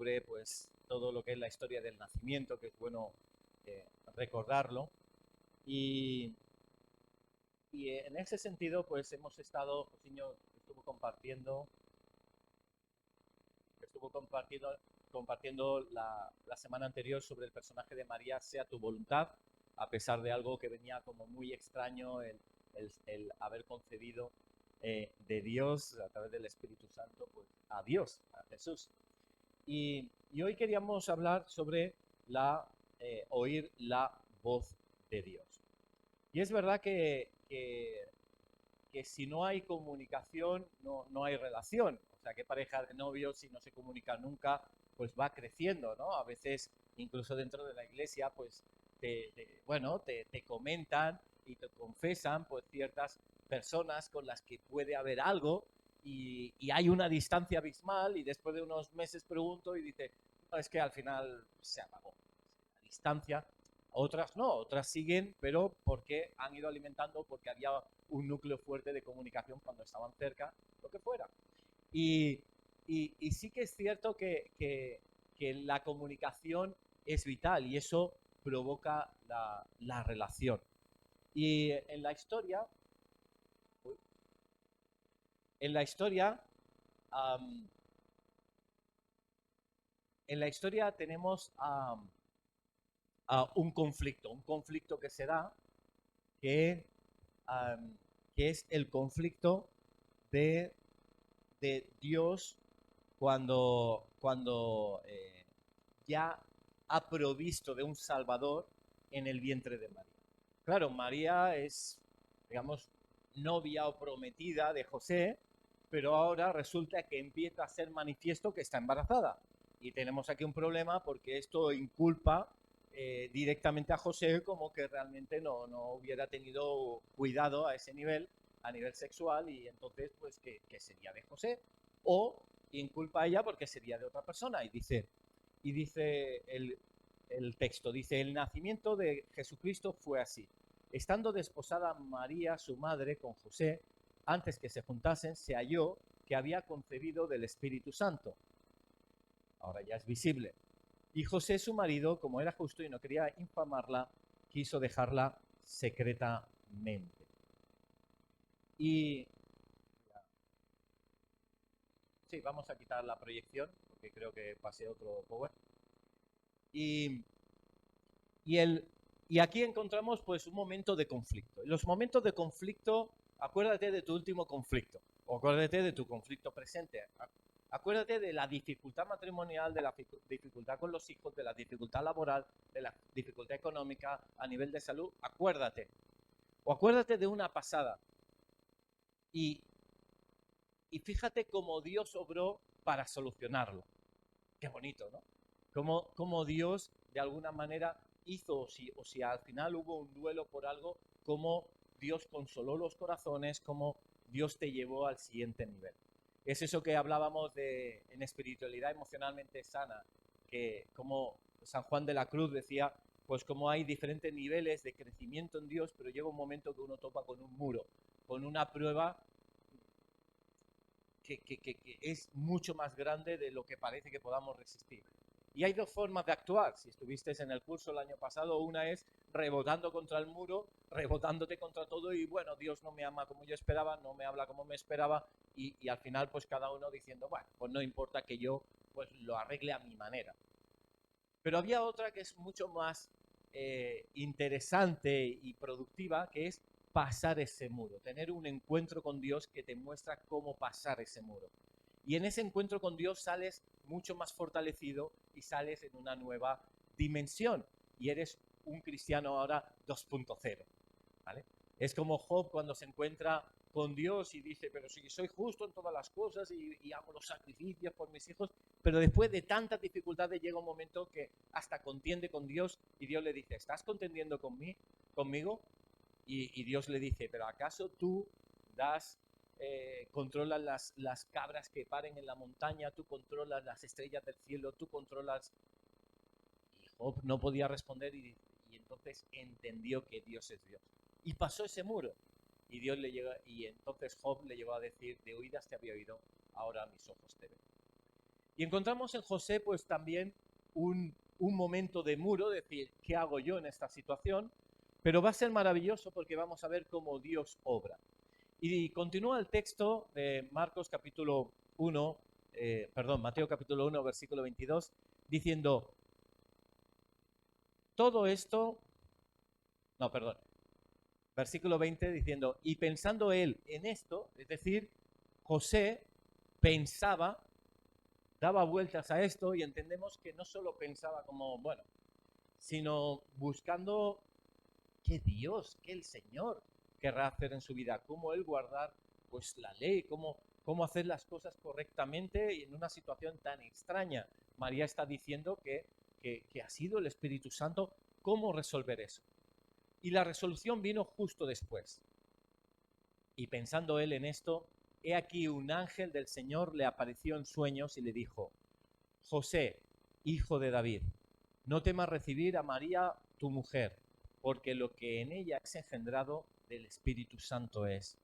cubre pues todo lo que es la historia del nacimiento, que es bueno recordarlo. Y, y en ese sentido, pues hemos estado, Josiño estuvo compartiendo la semana anterior sobre el personaje de María, sea tu voluntad, a pesar de algo que venía como muy extraño, el haber concebido de Dios a través del Espíritu Santo, pues a Dios, a Jesús. Y hoy queríamos hablar sobre oír la voz de Dios. Y es verdad que si no hay comunicación, no hay relación. O sea, que pareja de novios, si no se comunica nunca, pues va creciendo, ¿no? A veces, incluso dentro de la iglesia, pues, te comentan y te confesan, pues, ciertas personas con las que puede haber algo y hay una distancia abismal y después de unos meses pregunto y dice, no, es que al final se apagó la distancia. Otras no, otras siguen, pero porque han ido alimentando, porque había un núcleo fuerte de comunicación cuando estaban cerca, lo que fuera. Y, y sí que es cierto que la comunicación es vital y eso provoca la relación. Y en la historia, um, en la historia tenemos un conflicto que se da que, um, que es el conflicto de, de Dios cuando ya ha provisto de un Salvador en el vientre de María. Claro, María es, digamos, novia o prometida de José, pero ahora resulta que empieza a ser manifiesto que está embarazada. Y tenemos aquí un problema porque esto inculpa directamente a José como que realmente no hubiera tenido cuidado a nivel sexual, y entonces, pues, que sería de José. O inculpa a ella porque sería de otra persona. Y dice el texto, dice, el nacimiento de Jesucristo fue así. Estando desposada María, su madre, con José, antes que se juntasen, se halló que había concebido del Espíritu Santo. Ahora ya es visible. Y José, su marido, como era justo y no quería infamarla, quiso dejarla secretamente. Y sí, vamos a quitar la proyección, porque creo que pasé otro power. Y, y, el, y aquí encontramos pues un momento de conflicto. En los momentos de conflicto, acuérdate de tu último conflicto, o acuérdate de tu conflicto presente. Acuérdate de la dificultad matrimonial, de la dificultad con los hijos, de la dificultad laboral, de la dificultad económica a nivel de salud. Acuérdate. O acuérdate de una pasada. Y, y fíjate cómo Dios obró para solucionarlo. Qué bonito, ¿no? Cómo Dios, de alguna manera, hizo, o si al final hubo un duelo por algo, cómo Dios consoló los corazones, cómo Dios te llevó al siguiente nivel. Es eso que hablábamos en espiritualidad emocionalmente sana, que como San Juan de la Cruz decía, pues como hay diferentes niveles de crecimiento en Dios, pero llega un momento que uno topa con un muro, con una prueba que es mucho más grande de lo que parece que podamos resistir. Y hay dos formas de actuar. Si estuviste en el curso el año pasado, una es rebotando contra el muro, rebotándote contra todo y bueno, Dios no me ama como yo esperaba, no me habla como me esperaba, y al final pues cada uno diciendo, bueno, pues no importa que yo pues lo arregle a mi manera. Pero había otra que es mucho más interesante y productiva, que es pasar ese muro, tener un encuentro con Dios que te muestra cómo pasar ese muro. Y en ese encuentro con Dios sales mucho más fortalecido y sales en una nueva dimensión. Y eres un cristiano ahora 2.0. ¿Vale? Es como Job cuando se encuentra con Dios y dice, pero si soy justo en todas las cosas y hago los sacrificios por mis hijos, pero después de tantas dificultades llega un momento que hasta contiende con Dios y Dios le dice, ¿estás contendiendo conmigo? Y Dios le dice, pero ¿acaso tú controlas las cabras que paren en la montaña, tú controlas las estrellas del cielo, tú controlas... Y Job no podía responder y entonces entendió que Dios es Dios. Y pasó ese muro. Y entonces Job le llegó a decir, de oídas te había oído, ahora mis ojos te ven. Y encontramos en José pues también un momento de muro, decir, ¿qué hago yo en esta situación? Pero va a ser maravilloso porque vamos a ver cómo Dios obra. Y continúa el texto de Marcos capítulo 1, Mateo capítulo 1, versículo 22, diciendo, todo esto, no, perdón, versículo 20 diciendo, y pensando él en esto, es decir, José pensaba, daba vueltas a esto y entendemos que no solo pensaba como, bueno, sino buscando qué Dios, qué el Señor querrá hacer en su vida, cómo él guardar pues la ley, cómo hacer las cosas correctamente y en una situación tan extraña. María está diciendo que ha sido el Espíritu Santo, cómo resolver eso. Y la resolución vino justo después. Y pensando él en esto, he aquí un ángel del Señor le apareció en sueños y le dijo, José, hijo de David, no temas recibir a María tu mujer, porque lo que en ella es engendrado del Espíritu Santo es.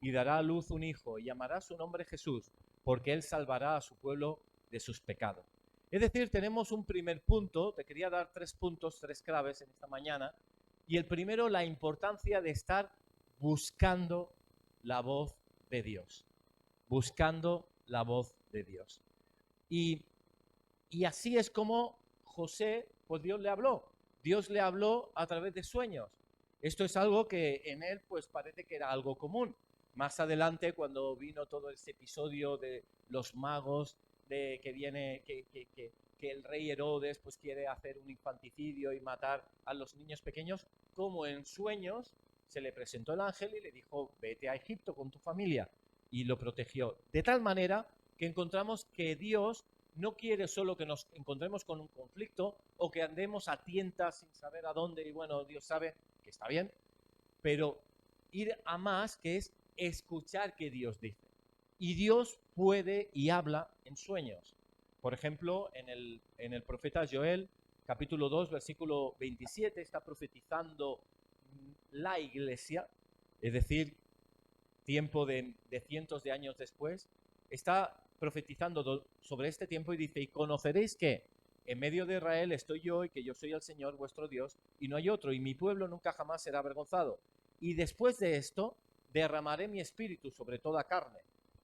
Y dará a luz un hijo y llamará su nombre Jesús, porque él salvará a su pueblo de sus pecados. Es decir, tenemos un primer punto, te quería dar 3 puntos, 3 claves en esta mañana, y el primero, la importancia de estar buscando la voz de Dios, buscando la voz de Dios. Y así es como José, pues Dios le habló. Dios le habló a través de sueños. Esto es algo que en él pues parece que era algo común. Más adelante, cuando vino todo este episodio de los magos, de que viene, que el rey Herodes pues quiere hacer un infanticidio y matar a los niños pequeños, como en sueños se le presentó el ángel y le dijo, vete a Egipto con tu familia. Y lo protegió. De tal manera que encontramos que Dios no quiere solo que nos encontremos con un conflicto o que andemos a tientas sin saber a dónde, y bueno, Dios sabe que está bien, pero ir a más, que es escuchar qué Dios dice. Y Dios puede y habla en sueños. Por ejemplo, en el profeta Joel, capítulo 2, versículo 27, está profetizando la iglesia, es decir, tiempo de cientos de años después, está profetizando sobre este tiempo y dice, y conoceréis que en medio de Israel estoy yo y que yo soy el Señor vuestro Dios y no hay otro, y mi pueblo nunca jamás será avergonzado. Y después de esto derramaré mi espíritu sobre toda carne,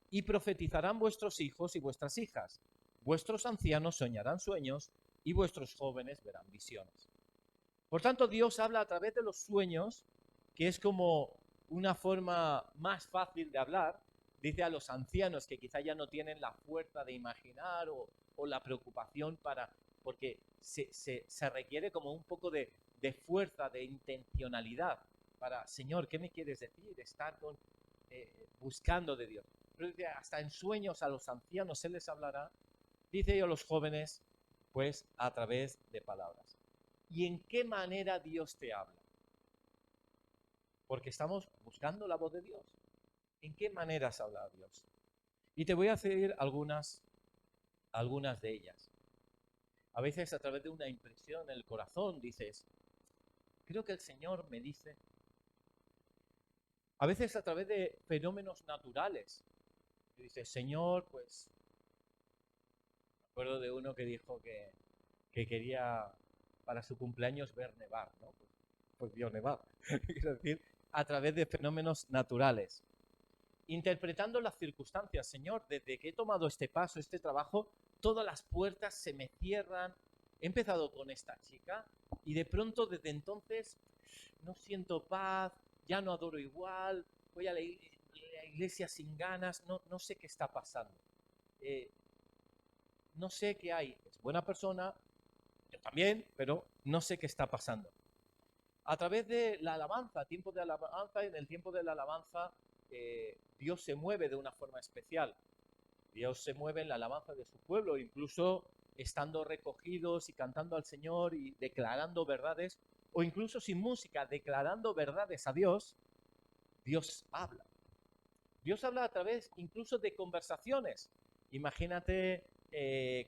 y profetizarán vuestros hijos y vuestras hijas. Vuestros ancianos soñarán sueños y vuestros jóvenes verán visiones. Por tanto, Dios habla a través de los sueños, que es como una forma más fácil de hablar. Dice a los ancianos que quizá ya no tienen la fuerza de imaginar o la preocupación para, porque se requiere como un poco de fuerza, de intencionalidad para, Señor, ¿qué me quieres decir? Estar buscando de Dios. Pero dice, hasta en sueños a los ancianos se les hablará, dice a los jóvenes, pues a través de palabras. ¿Y en qué manera Dios te habla? Porque estamos buscando la voz de Dios. ¿En qué maneras habla Dios? Y te voy a decir algunas de ellas. A veces a través de una impresión en el corazón dices, creo que el Señor me dice. A veces a través de fenómenos naturales. Dices, Señor, pues, me acuerdo de uno que dijo que quería para su cumpleaños ver nevar, ¿no? Pues vio nevar. Quiero decir, a través de fenómenos naturales. Interpretando las circunstancias, Señor, desde que he tomado este paso, este trabajo, todas las puertas se me cierran. He empezado con esta chica y de pronto desde entonces no siento paz, ya no adoro igual, voy a la iglesia sin ganas, no sé qué está pasando. No sé qué hay. Es buena persona, yo también, pero no sé qué está pasando. A través de la alabanza, tiempo de alabanza, en el tiempo de la alabanza Dios se mueve de una forma especial. Dios se mueve en la alabanza de su pueblo, incluso estando recogidos y cantando al Señor y declarando verdades, o incluso sin música, declarando verdades a Dios, Dios habla. Dios habla a través incluso de conversaciones. Imagínate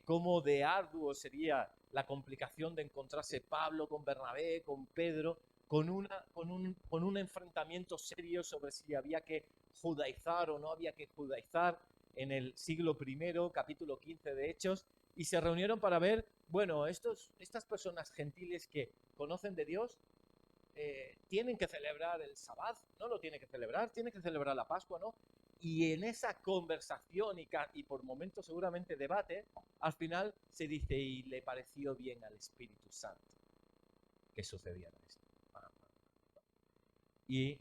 cómo de arduo sería la complicación de encontrarse Pablo con Bernabé, con Pedro, con un enfrentamiento serio sobre si había que judaizar o no había que judaizar en el siglo I, capítulo 15 de Hechos, y se reunieron para ver, bueno, estas personas gentiles que conocen de Dios, tienen que celebrar el Sabbat, no lo tienen que celebrar, tienen que celebrar la Pascua, ¿no? Y en esa conversación y por momentos seguramente debate, al final se dice, y le pareció bien al Espíritu Santo que sucediera esto. Y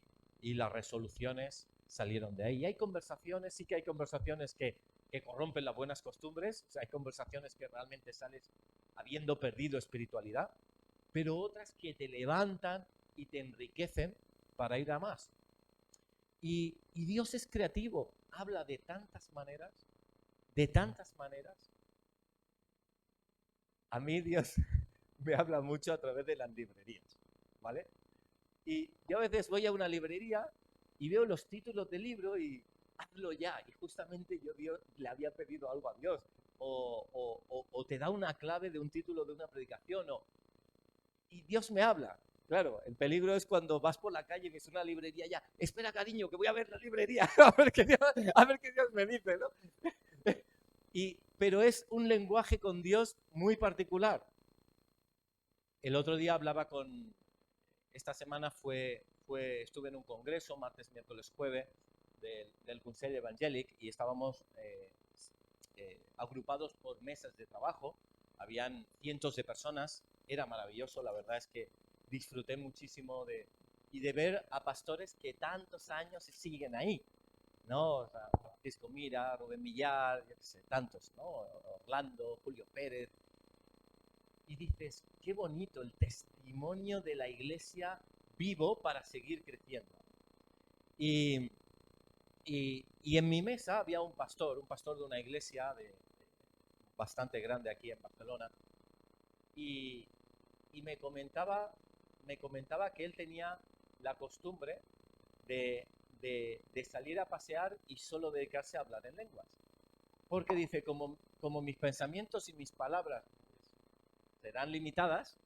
las resoluciones salieron de ahí. Y hay conversaciones, sí que hay conversaciones que corrompen las buenas costumbres, o sea, hay conversaciones que realmente sales habiendo perdido espiritualidad, pero otras que te levantan y te enriquecen para ir a más. Y Dios es creativo, habla de tantas maneras, de tantas maneras. A mí Dios me habla mucho a través de las librerías, ¿vale? Y yo a veces voy a una librería y veo los títulos del libro y hazlo ya. Y justamente yo le había pedido algo a Dios. O te da una clave de un título de una predicación. Y Dios me habla. Claro, el peligro es cuando vas por la calle y ves una librería ya. Espera, cariño, que voy a ver la librería. a ver qué Dios me dice, ¿no? Pero es un lenguaje con Dios muy particular. El otro día hablaba con... Esta semana estuve en un congreso, martes, miércoles, jueves, del Consell Evangélic, y estábamos agrupados por mesas de trabajo. Habían cientos de personas, era maravilloso, la verdad es que disfruté muchísimo de ver a pastores que tantos años siguen ahí, ¿no? O sea, Francisco Mira, Rubén Millar, yo qué sé, tantos, ¿no? Orlando, Julio Pérez. Y dices, qué bonito el testimonio de la iglesia vivo para seguir creciendo. Y en mi mesa había un pastor de una iglesia bastante grande aquí en Barcelona, y me comentaba que él tenía la costumbre de salir a pasear y solo dedicarse a hablar en lenguas. Porque dice, como mis pensamientos y mis palabras serán limitadas,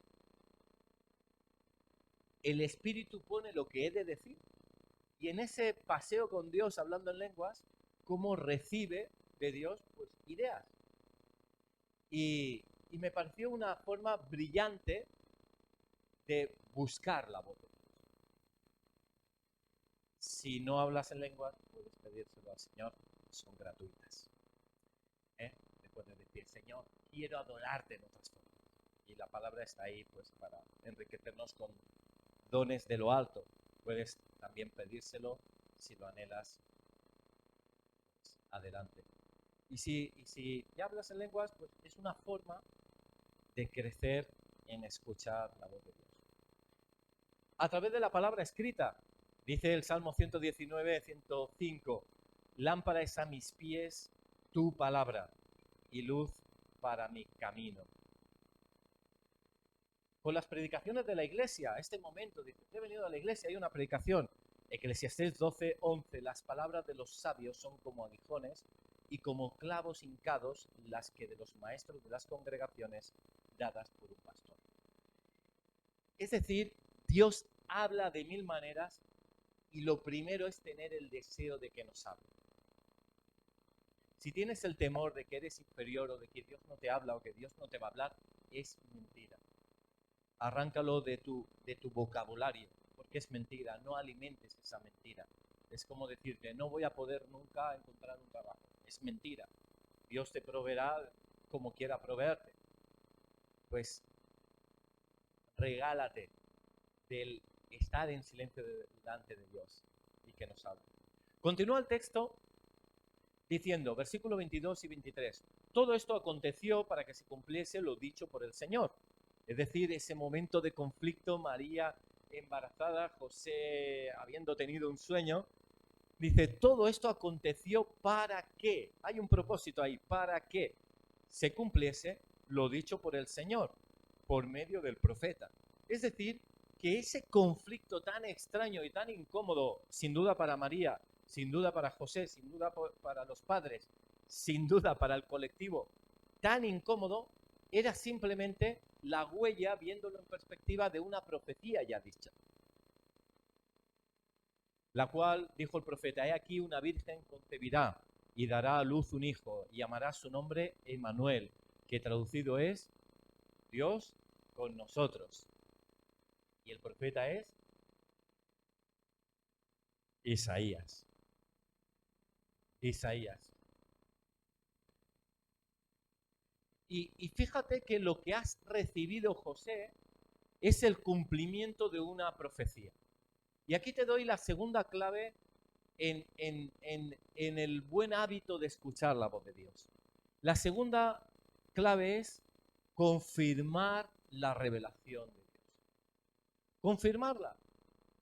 el Espíritu pone lo que he de decir. Y en ese paseo con Dios hablando en lenguas, cómo recibe de Dios pues ideas. Y me pareció una forma brillante de buscar la voz de Dios. Si no hablas en lenguas, puedes pedírselo al Señor, son gratuitas. Te puedes decir, Señor, quiero adorarte en otras formas. Y la palabra está ahí pues para enriquecernos con dones de lo alto. Puedes también pedírselo si lo anhelas, pues, adelante. Y si ya hablas en lenguas, pues es una forma de crecer en escuchar la voz de Dios. A través de la palabra escrita, dice el Salmo 119, 105, lámpara es a mis pies tu palabra y luz para mi camino. Con las predicaciones de la iglesia, este momento, dice, he venido a la iglesia, hay una predicación. Eclesiastés 12, 11, las palabras de los sabios son como aguijones y como clavos hincados las que de los maestros de las congregaciones dadas por un pastor. Es decir, Dios habla de mil maneras y lo primero es tener el deseo de que nos hable. Si tienes el temor de que eres inferior o de que Dios no te habla o que Dios no te va a hablar, es mentira. Arráncalo de tu vocabulario, porque es mentira, no alimentes esa mentira. Es como decirte, no voy a poder nunca encontrar un trabajo. Es mentira. Dios te proveerá como quiera proveerte. Pues regálate del estar en silencio delante de Dios y que nos hable. Continúa el texto diciendo, versículo 22 y 23, todo esto aconteció para que se cumpliese lo dicho por el Señor. Es decir, ese momento de conflicto, María embarazada, José habiendo tenido un sueño, dice, todo esto aconteció para que, hay un propósito ahí, para que se cumpliese lo dicho por el Señor, por medio del profeta. Es decir, que ese conflicto tan extraño y tan incómodo, sin duda para María, sin duda para José, sin duda para los padres, sin duda para el colectivo, tan incómodo, era simplemente la huella, viéndolo en perspectiva, de una profecía ya dicha. La cual, dijo el profeta, he aquí una virgen concebirá y dará a luz un hijo y llamará su nombre Emmanuel, que traducido es Dios con nosotros. Y el profeta es Isaías. Isaías. Y fíjate que lo que has recibido, José, es el cumplimiento de una profecía. Y aquí te doy la segunda clave en el buen hábito de escuchar la voz de Dios. La segunda clave es confirmar la revelación de Dios. Confirmarla.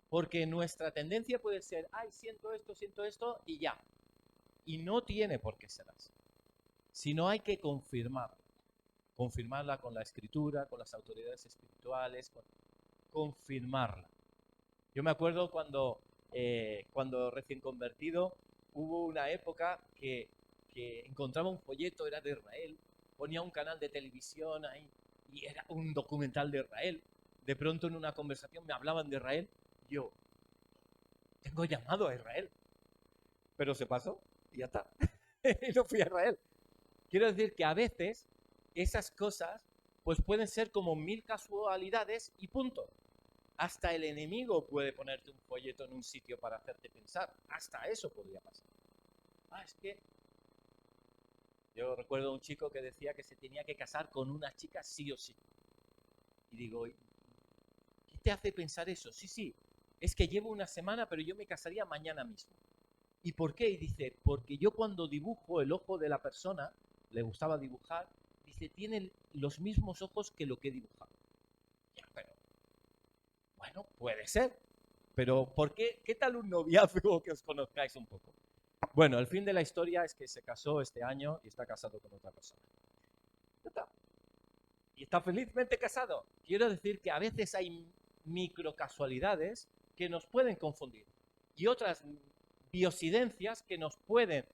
Porque nuestra tendencia puede ser, ay, siento esto y ya. Y no tiene por qué ser así. Sino hay que confirmarla. Confirmarla con la escritura, con las autoridades espirituales, confirmarla. Yo me acuerdo cuando recién convertido, hubo una época que encontraba un folleto, era de Israel, ponía un canal de televisión ahí y era un documental de Israel. De pronto en una conversación me hablaban de Israel. Yo, tengo llamado a Israel. Pero se pasó y ya está. Y no fui a Israel. Quiero decir que a veces esas cosas pues pueden ser como mil casualidades y punto. Hasta el enemigo puede ponerte un folleto en un sitio para hacerte pensar. Hasta eso podría pasar. Es que yo recuerdo un chico que decía que se tenía que casar con una chica sí o sí. Y digo, ¿qué te hace pensar eso? Sí, es que llevo una semana, pero yo me casaría mañana mismo. ¿Y por qué? Y dice, porque yo cuando dibujo el ojo de la persona, le gustaba dibujar, dice, tiene los mismos ojos que lo que he dibujado. Ya, pero, bueno, puede ser. Pero, ¿por qué? ¿Qué tal un noviazgo que os conozcáis un poco? Bueno, el fin de la historia es que se casó este año y está casado con otra persona. Y está felizmente casado. Quiero decir que a veces hay micro casualidades que nos pueden confundir y otras biosidencias que nos pueden.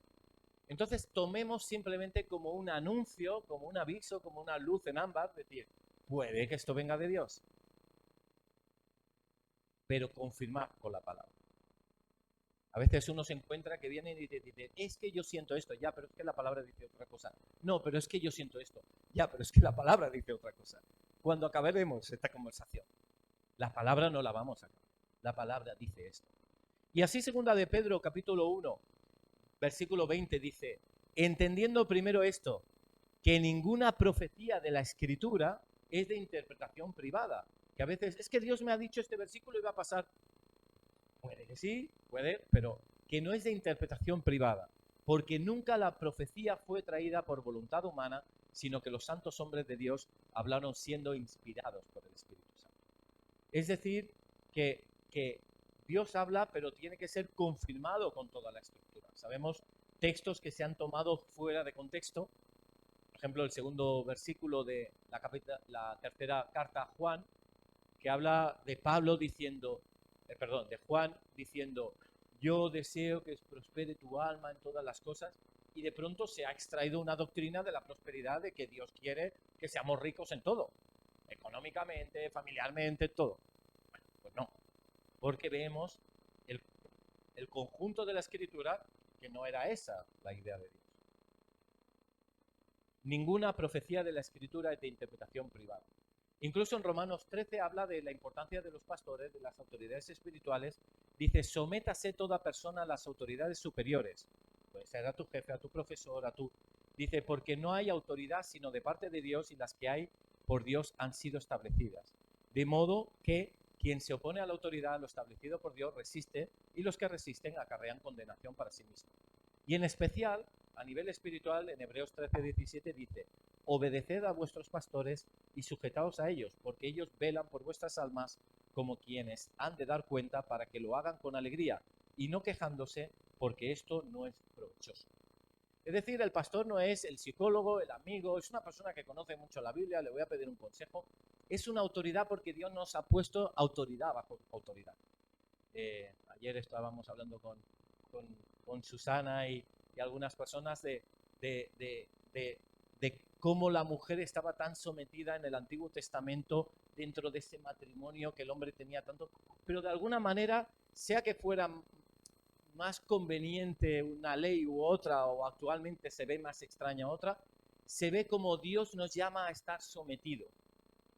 Entonces tomemos simplemente como un anuncio, como un aviso, como una luz en ámbar, decir, puede que esto venga de Dios, pero confirmar con la palabra. A veces uno se encuentra que viene y dice, es que yo siento esto, ya, pero es que la palabra dice otra cosa. No, pero es que yo siento esto, ya, pero es que la palabra dice otra cosa. Cuando acabaremos esta conversación, la palabra no la vamos a acabar. La palabra dice esto. Y así segunda de Pedro, capítulo 1, versículo 20, dice, entendiendo primero esto, que ninguna profecía de la Escritura es de interpretación privada. Que a veces, es que Dios me ha dicho este versículo y va a pasar. Puede que sí, puede, pero que no es de interpretación privada, porque nunca la profecía fue traída por voluntad humana, sino que los santos hombres de Dios hablaron siendo inspirados por el Espíritu Santo. Es decir, que Dios habla, pero tiene que ser confirmado con toda la Escritura. Sabemos textos que se han tomado fuera de contexto. Por ejemplo, el segundo versículo de la tercera carta a Juan, que habla de Pablo diciendo, de Juan diciendo, yo deseo que prospere tu alma en todas las cosas, y de pronto se ha extraído una doctrina de la prosperidad, de que Dios quiere que seamos ricos en todo, económicamente, familiarmente, todo. Bueno, pues no, porque vemos el conjunto de la Escritura que no era esa la idea de Dios. Ninguna profecía de la Escritura es de interpretación privada. Incluso en Romanos 13 habla de la importancia de los pastores, de las autoridades espirituales. Dice, sométase toda persona a las autoridades superiores. Puede ser a tu jefe, a tu profesor, a tu... Dice, porque no hay autoridad sino de parte de Dios y las que hay por Dios han sido establecidas. De modo que quien se opone a la autoridad, lo establecido por Dios, resiste y los que resisten acarrean condenación para sí mismos. Y en especial, a nivel espiritual, en Hebreos 13:17 dice, obedeced a vuestros pastores y sujetaos a ellos, porque ellos velan por vuestras almas como quienes han de dar cuenta para que lo hagan con alegría y no quejándose, porque esto no es provechoso. Es decir, el pastor no es el psicólogo, el amigo, es una persona que conoce mucho la Biblia, le voy a pedir un consejo. Es una autoridad porque Dios nos ha puesto autoridad bajo autoridad. Ayer estábamos hablando con Susana y algunas personas de cómo la mujer estaba tan sometida en el Antiguo Testamento dentro de ese matrimonio que el hombre tenía tanto, pero de alguna manera, sea que fuera más conveniente una ley u otra, o actualmente se ve más extraña otra, se ve como Dios nos llama a estar sometidos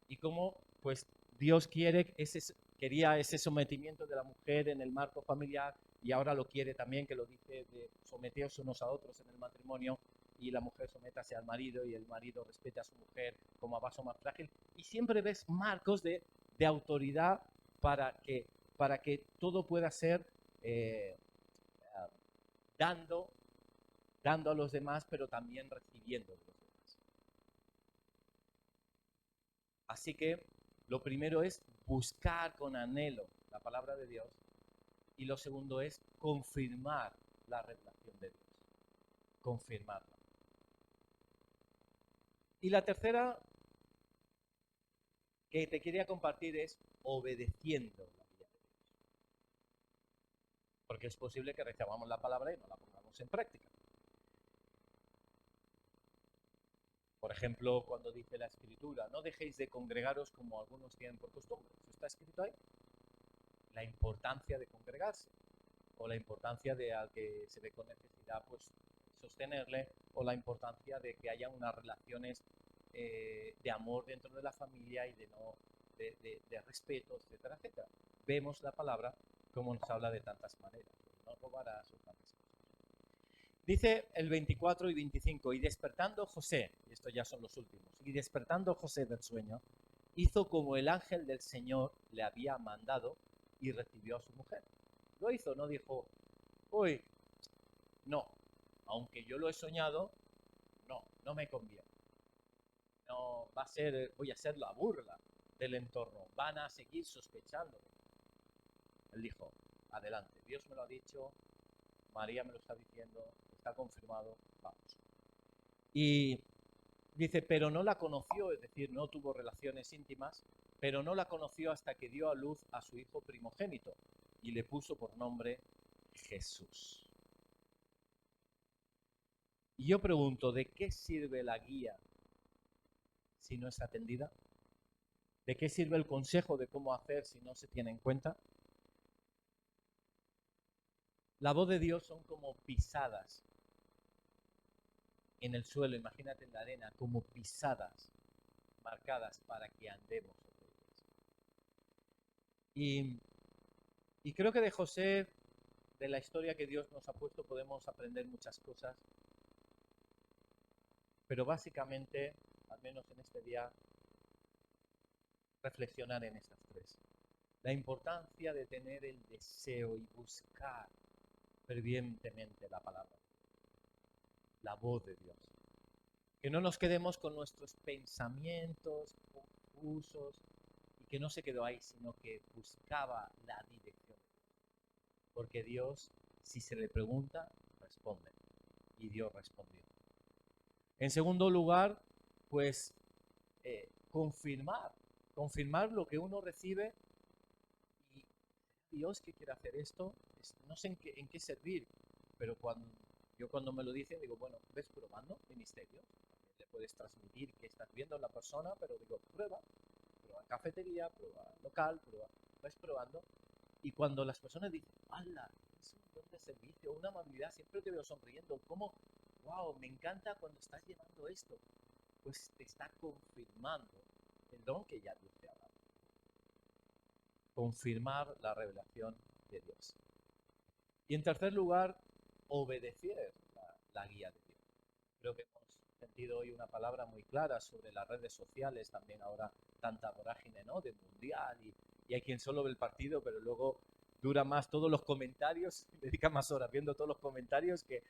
y cómo pues Dios quería ese sometimiento de la mujer en el marco familiar y ahora lo quiere también, que lo dice, de someteos unos a otros en el matrimonio, y la mujer sométase al marido y el marido respete a su mujer como a vaso más frágil. Y siempre ves marcos de autoridad para que todo pueda ser eh, dando, dando a los demás, pero también recibiendo de los demás. Así que lo primero es buscar con anhelo la palabra de Dios, y lo segundo es confirmar la revelación de Dios, confirmarla. Y la tercera que te quería compartir es obedeciendo la guía de Dios. Porque es posible que recibamos la palabra y no la pongamos en práctica. Por ejemplo, cuando dice la Escritura, no dejéis de congregaros como algunos tienen por costumbre. ¿Eso está escrito ahí? La importancia de congregarse, o la importancia de al que se ve con necesidad, pues sostenerle, o la importancia de que haya unas relaciones de amor dentro de la familia y de respeto, etcétera, etcétera. Vemos la palabra como nos habla de tantas maneras. No robarás o tantas cosas. Dice el 24 y 25, y despertando José, y estos ya son los últimos, y despertando José del sueño, hizo como el ángel del Señor le había mandado y recibió a su mujer. Lo hizo, no dijo, uy, no, aunque yo lo he soñado, no me conviene. No, voy a ser la burla del entorno, van a seguir sospechando. Él dijo, adelante, Dios me lo ha dicho, María me lo está diciendo, está confirmado, vamos. Y dice, pero no la conoció, es decir, no tuvo relaciones íntimas, pero no la conoció hasta que dio a luz a su hijo primogénito y le puso por nombre Jesús. Y yo pregunto, ¿de qué sirve la guía si no es atendida? ¿De qué sirve el consejo de cómo hacer si no se tiene en cuenta? La voz de Dios son como pisadas en el suelo, imagínate en la arena, como pisadas marcadas para que andemos sobre ellas. Y creo que de José, de la historia que Dios nos ha puesto, podemos aprender muchas cosas, pero básicamente, al menos en este día, reflexionar en estas tres. La importancia de tener el deseo y buscar fervientemente la palabra, la voz de Dios. Que no nos quedemos con nuestros pensamientos confusos y que no se quedó ahí, sino que buscaba la dirección. Porque Dios, si se le pregunta, responde. Y Dios respondió. En segundo lugar, pues confirmar lo que uno recibe. Y Dios que quiere hacer esto, no sé en qué servir, pero cuando me lo dicen, digo, bueno, ves probando ministerios, le puedes transmitir que estás viendo en la persona, pero digo, prueba cafetería, prueba local, ves probando. Y cuando las personas dicen, ¡hala! Es un don de servicio, una amabilidad, siempre te veo sonriendo, ¿cómo? ¡Wow! Me encanta cuando estás llevando esto. Pues te está confirmando el don que ya Dios te ha dado. Confirmar la revelación de Dios. Y en tercer lugar, obedecer la guía de Dios. Creo que hemos sentido hoy una palabra muy clara sobre las redes sociales, también ahora tanta vorágine, ¿no?, de mundial, y hay quien solo ve el partido, pero luego dura más todos los comentarios, dedica más horas viendo todos los comentarios que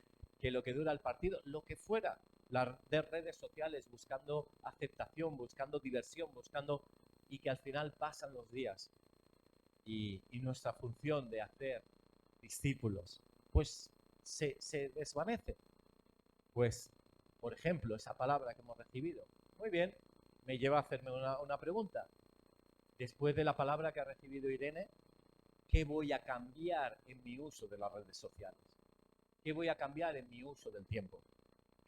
lo que dura el partido, lo que fuera, las de redes sociales, buscando aceptación, buscando diversión, y que al final pasan los días y nuestra función de hacer discípulos, pues se desvanece. Pues, por ejemplo, esa palabra que hemos recibido, muy bien, me lleva a hacerme una pregunta. Después de la palabra que ha recibido Irene, ¿qué voy a cambiar en mi uso de las redes sociales? ¿Qué voy a cambiar en mi uso del tiempo?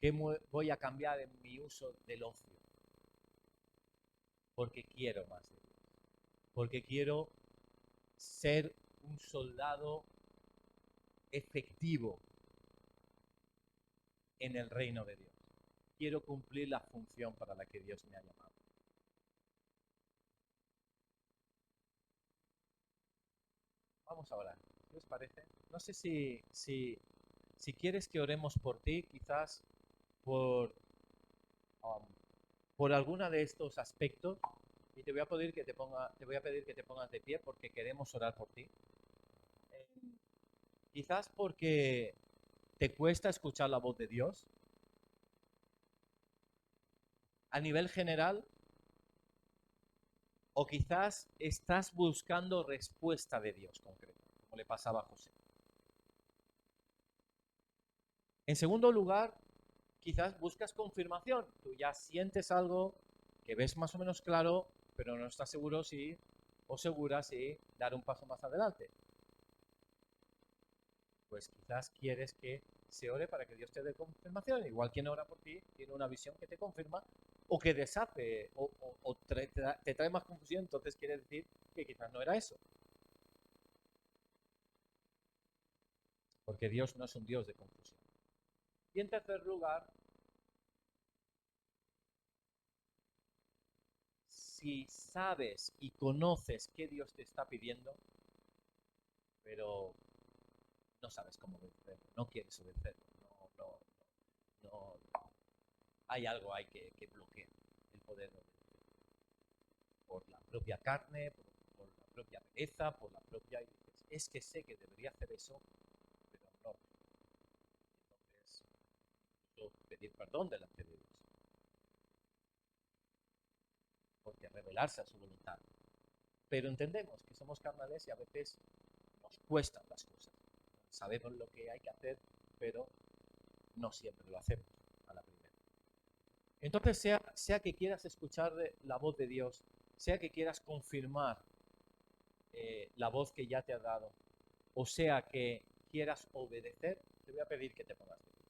¿Qué voy a cambiar en mi uso del ocio? Porque quiero más de Dios. Porque quiero ser un soldado efectivo en el reino de Dios. quiero cumplir la función para la que Dios me ha llamado. Vamos a orar. ¿Qué os parece? No sé si quieres que oremos por ti, quizás por, um, por alguna de estos aspectos, y te voy a pedir que te voy a pedir que te pongas de pie porque queremos orar por ti. Quizás porque te cuesta escuchar la voz de Dios. A nivel general, o quizás estás buscando respuesta de Dios concreta, como le pasaba a José. En segundo lugar, quizás buscas confirmación. Tú ya sientes algo que ves más o menos claro, pero no estás seguro si o segura si dar un paso más adelante. Pues quizás quieres que se ore para que Dios te dé confirmación. Igual quien ora por ti tiene una visión que te confirma o que deshace o te trae más confusión, entonces quiere decir que quizás no era eso. Porque Dios no es un Dios de confusión. Y en tercer lugar, si sabes y conoces qué Dios te está pidiendo, pero no sabes cómo obedecerlo, no quieres obedecerlo, no, hay algo ahí que bloquea el poder de obedecer. Por la propia carne, por la propia pereza, por la propia... Es que sé que debería hacer eso, pero no. Entonces, pedir perdón delante de Dios, porque revelarse a su voluntad. Pero entendemos que somos carnales y a veces nos cuestan las cosas. Sabemos lo que hay que hacer, pero no siempre lo hacemos a la primera. Entonces, sea que quieras escuchar la voz de Dios, sea que quieras confirmar la voz que ya te ha dado, o sea que quieras obedecer, te voy a pedir que te pongas de pie.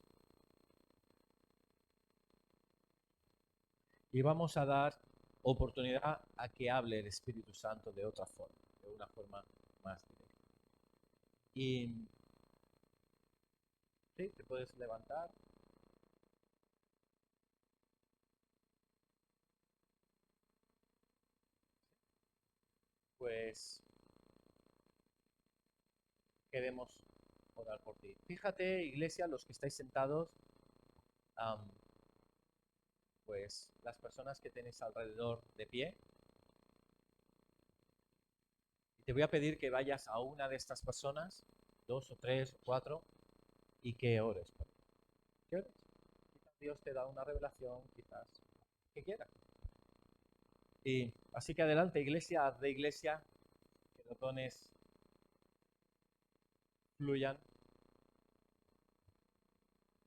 Y vamos a dar oportunidad a que hable el Espíritu Santo de otra forma, de una forma más directa. Y sí, te puedes levantar. Pues queremos orar por ti. Fíjate, iglesia, los que estáis sentados, pues las personas que tenéis alrededor de pie. Y te voy a pedir que vayas a una de estas personas, dos o tres o cuatro, y que ores por ellos. ¿Qué ores? Quizás Dios te da una revelación, quizás que quieras. Y así que adelante, iglesia, haz de iglesia, que los dones fluyan